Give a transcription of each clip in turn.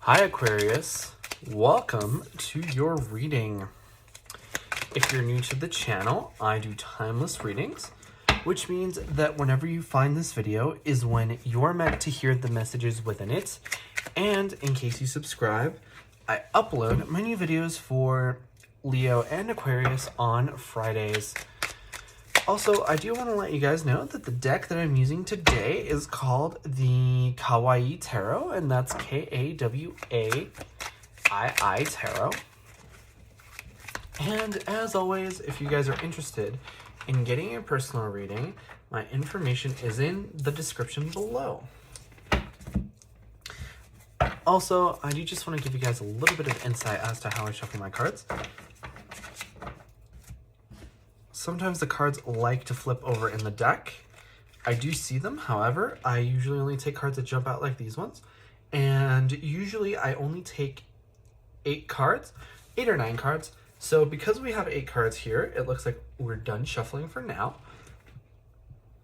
Hi Aquarius, welcome to your reading. If you're new to the channel, I do timeless readings, which means that whenever you find this video is when you're meant to hear the messages within it. And in case you subscribe, I upload many videos for Leo and Aquarius on Fridays. Also, I do want to let you guys know that the deck that I'm using today is called the Kawaii Tarot, and that's Kawaii Tarot. And as always, if you guys are interested in getting a personal reading, my information is in the description below. Also, I do just want to give you guys a little bit of insight as to how I shuffle my cards. Sometimes the cards like to flip over in the deck. I do see them, however, I usually only take cards that jump out like these ones. And usually I only take 8 or 9 cards. So because we have 8 cards here, it looks like we're done shuffling for now.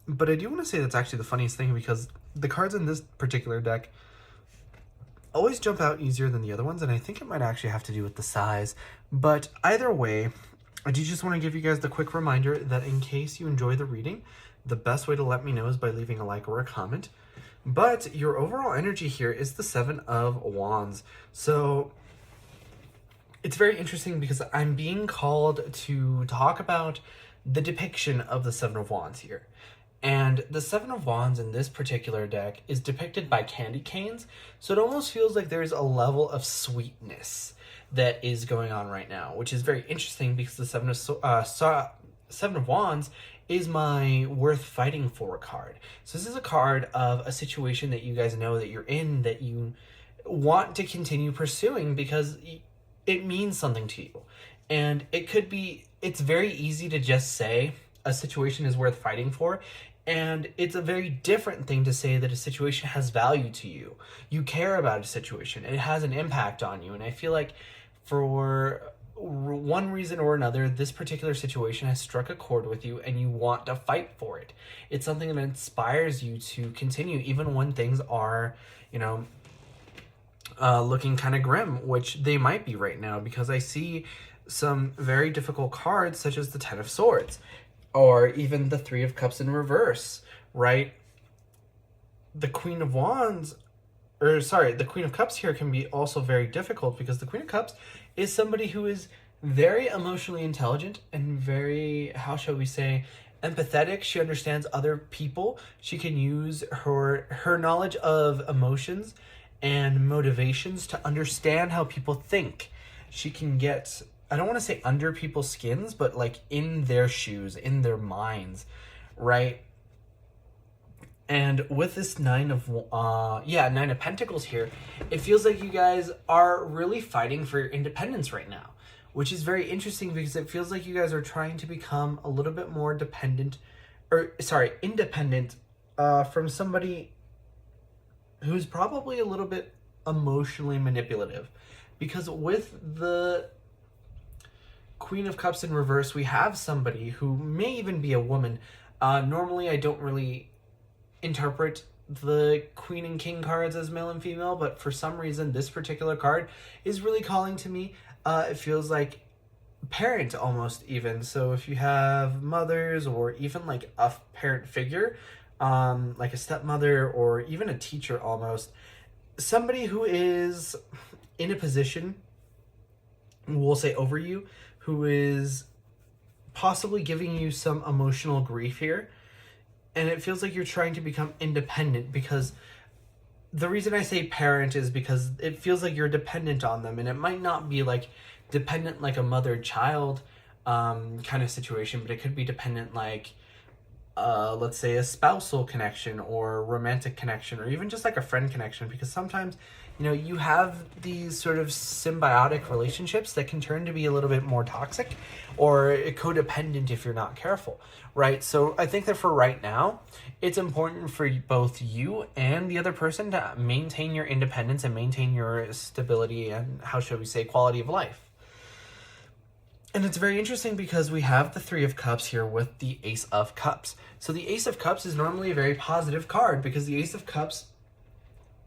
But I do want to say that's actually the funniest thing, because the cards in this particular deck always jump out easier than the other ones, and I think it might actually have to do with the size. But either way, I do just want to give you guys the quick reminder that in case you enjoy the reading, the best way to let me know is by leaving a like or a comment. But your overall energy here is the 7 of Wands. So it's very interesting because I'm being called to talk about the depiction of the 7 of Wands here. And the 7 of Wands in this particular deck is depicted by candy canes. So it almost feels like there's a level of sweetness that is going on right now, which is very interesting because the 7 of Wands is my worth fighting for card. So this is a card of a situation that you guys know that you're in, that you want to continue pursuing because it means something to you. And it's very easy to just say a situation is worth fighting for. And it's a very different thing to say that a situation has value to you. You care about a situation. It has an impact on you. And I feel like for one reason or another, this particular situation has struck a chord with you and you want to fight for it. It's something that inspires you to continue even when things are, looking kind of grim, which they might be right now, because I see some very difficult cards such as the 10 of Swords or even the 3 of Cups in reverse, right? The Queen of Cups here can be also very difficult because the Queen of Cups is somebody who is very emotionally intelligent and very, how shall we say, empathetic. She understands other people. She can use her knowledge of emotions and motivations to understand how people think. She can get, I don't want to say under people's skins, but like in their shoes, in their minds, right? And with this 9 of Pentacles here, it feels like you guys are really fighting for your independence right now, which is very interesting because it feels like you guys are trying to become a little bit more independent from somebody who's probably a little bit emotionally manipulative. Because with the Queen of Cups in reverse, we have somebody who may even be a woman. Normally, I don't really interpret the Queen and King cards as male and female, but for some reason this particular card is really calling to me. It feels like parent almost even. So if you have mothers or even like a parent figure, like a stepmother or even a teacher almost, somebody who is in a position, we'll say over you, who is possibly giving you some emotional grief here. And it feels like you're trying to become independent, because the reason I say parent is because it feels like you're dependent on them. And it might not be like dependent like a mother-child kind of situation, but it could be dependent like, let's say, a spousal connection or romantic connection, or even just like a friend connection. Because sometimes, you have these sort of symbiotic relationships that can turn to be a little bit more toxic or codependent if you're not careful, right? So I think that for right now, it's important for both you and the other person to maintain your independence and maintain your stability and, how should we say, quality of life. And it's very interesting because we have the 3 of Cups here with the Ace of Cups. So the Ace of Cups is normally a very positive card because the Ace of Cups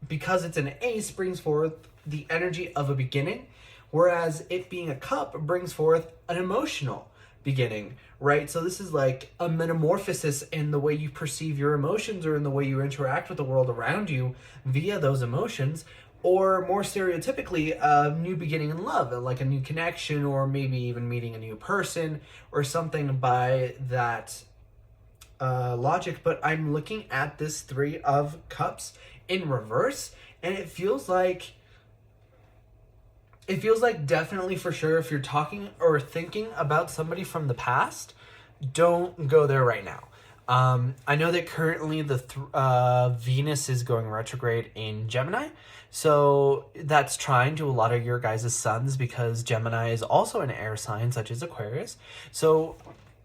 because it's an ace, brings forth the energy of a beginning, whereas it being a cup brings forth an emotional beginning, right? So this is like a metamorphosis in the way you perceive your emotions or in the way you interact with the world around you via those emotions, or more stereotypically, a new beginning in love, like a new connection, or maybe even meeting a new person or something by that logic. But I'm looking at this Three of Cups in reverse, and it feels like definitely for sure, if you're talking or thinking about somebody from the past, don't go there right now. I know that currently the Venus is going retrograde in Gemini, so that's trying to a lot of your guys' suns, because Gemini is also an air sign such as Aquarius. So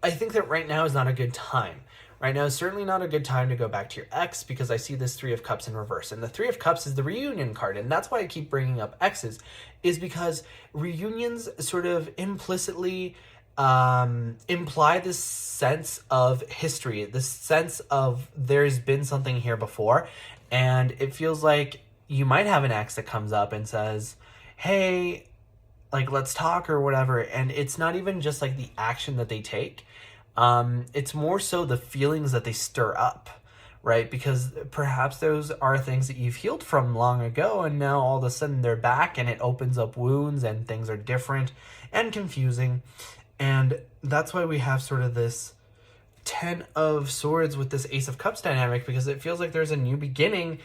I think that right now is not a good time. Right now is certainly not a good time to go back to your ex, because I see this Three of Cups in reverse. And the Three of Cups is the reunion card. And that's why I keep bringing up exes, is because reunions sort of implicitly imply this sense of history, this sense of there's been something here before. And it feels like you might have an ex that comes up and says, hey, like, let's talk or whatever. And it's not even just like the action that they take. It's more so the feelings that they stir up, right? Because perhaps those are things that you've healed from long ago, and now all of a sudden they're back, and it opens up wounds, and things are different and confusing. And that's why we have sort of this Ten of Swords with this Ace of Cups dynamic, because it feels like there's a new beginning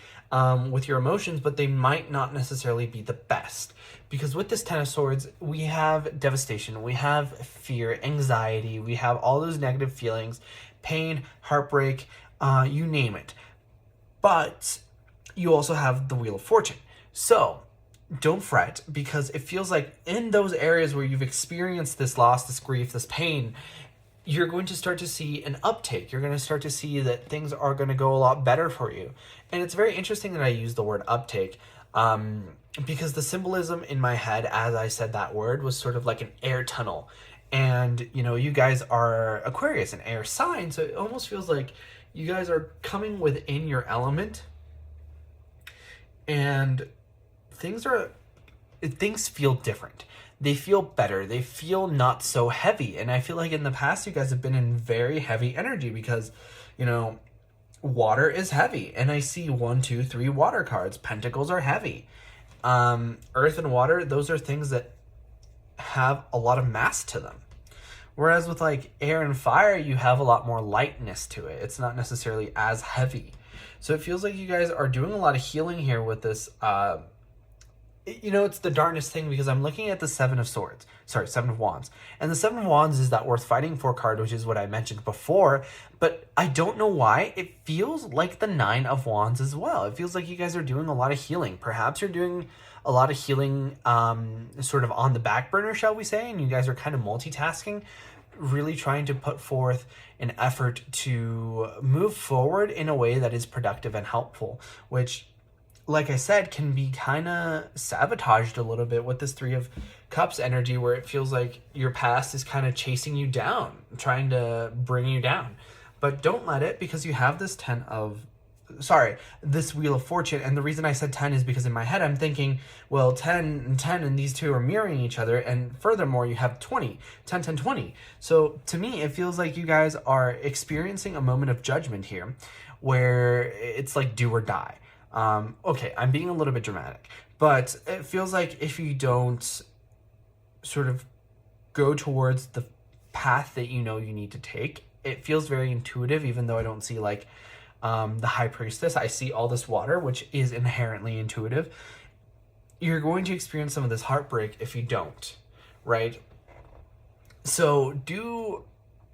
with your emotions, but they might not necessarily be the best. Because with this Ten of Swords, we have devastation, we have fear, anxiety, we have all those negative feelings, pain, heartbreak, you name it. But you also have the Wheel of Fortune. So don't fret, because it feels like in those areas where you've experienced this loss, this grief, this pain, you're going to start to see an uptake. You're going to start to see that things are going to go a lot better for you. And it's very interesting that I use the word uptake, because the symbolism in my head as I said that word was sort of like an air tunnel. And, you know, you guys are Aquarius, an air sign, so it almost feels like you guys are coming within your element, and things feel different. They feel better. They feel not so heavy. And I feel like in the past, you guys have been in very heavy energy because, you know, water is heavy. And I see 1, 2, 3 water cards. Pentacles are heavy. Earth and water, those are things that have a lot of mass to them. Whereas with like air and fire, you have a lot more lightness to it. It's not necessarily as heavy. So it feels like you guys are doing a lot of healing here with this, you know, it's the darndest thing, because I'm looking at the Seven of Wands. And the Seven of Wands is that worth fighting for card, which is what I mentioned before. But I don't know why. It feels like the Nine of Wands as well. It feels like you guys are doing a lot of healing. Perhaps you're doing a lot of healing sort of on the back burner, shall we say. And you guys are kind of multitasking, really trying to put forth an effort to move forward in a way that is productive and helpful, which, like I said, can be kind of sabotaged a little bit with this Three of Cups energy, where it feels like your past is kind of chasing you down, trying to bring you down. But don't let it, because you have this this Wheel of Fortune. And the reason I said 10 is because in my head I'm thinking, well, 10 and 10 and these two are mirroring each other. And furthermore, you have 20, 10, 10, 20. So to me, it feels like you guys are experiencing a moment of judgment here, where it's like do or die. Okay, I'm being a little bit dramatic, but it feels like if you don't sort of go towards the path that you know you need to take, it feels very intuitive, even though I don't see like the High Priestess. I see all this water, which is inherently intuitive. You're going to experience some of this heartbreak if you don't, right? So do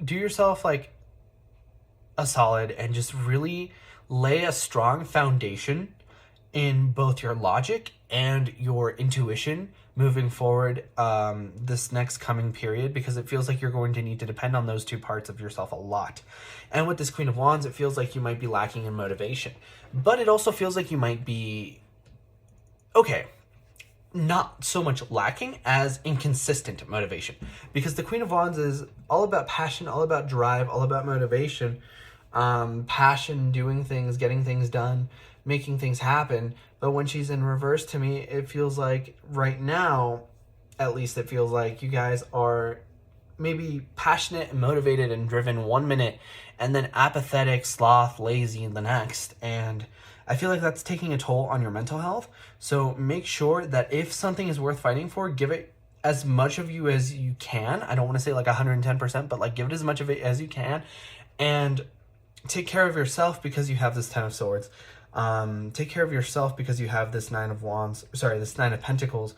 yourself like a solid and just really lay a strong foundation in both your logic and your intuition moving forward this next coming period, because it feels like you're going to need to depend on those two parts of yourself a lot. And with this Queen of Wands, it feels like you might be lacking in motivation, but it also feels like you might be, okay, not so much lacking as inconsistent motivation, because the Queen of Wands is all about passion, all about drive, all about motivation, passion, doing things, getting things done, making things happen. But when she's in reverse, to me, it feels like right now, at least it feels like you guys are maybe passionate and motivated and driven 1 minute and then apathetic, sloth, lazy the next. And I feel like that's taking a toll on your mental health. So make sure that if something is worth fighting for, give it as much of you as you can. I don't want to say like 110%, but like give it as much of it as you can. And take care of yourself because you have this 10 of Swords. Take care of yourself because you have this this 9 of Pentacles,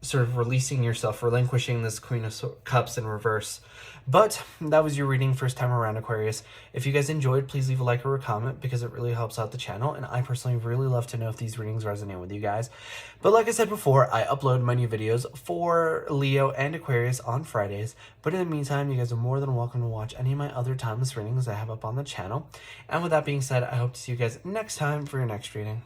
sort of releasing yourself, relinquishing this Queen of Cups in reverse. But that was your reading first time around, Aquarius. If you guys enjoyed, please leave a like or a comment because it really helps out the channel. And I personally really love to know if these readings resonate with you guys. But like I said before, I upload my new videos for Leo and Aquarius on Fridays. But in the meantime, you guys are more than welcome to watch any of my other timeless readings I have up on the channel. And with that being said, I hope to see you guys next time for your next reading.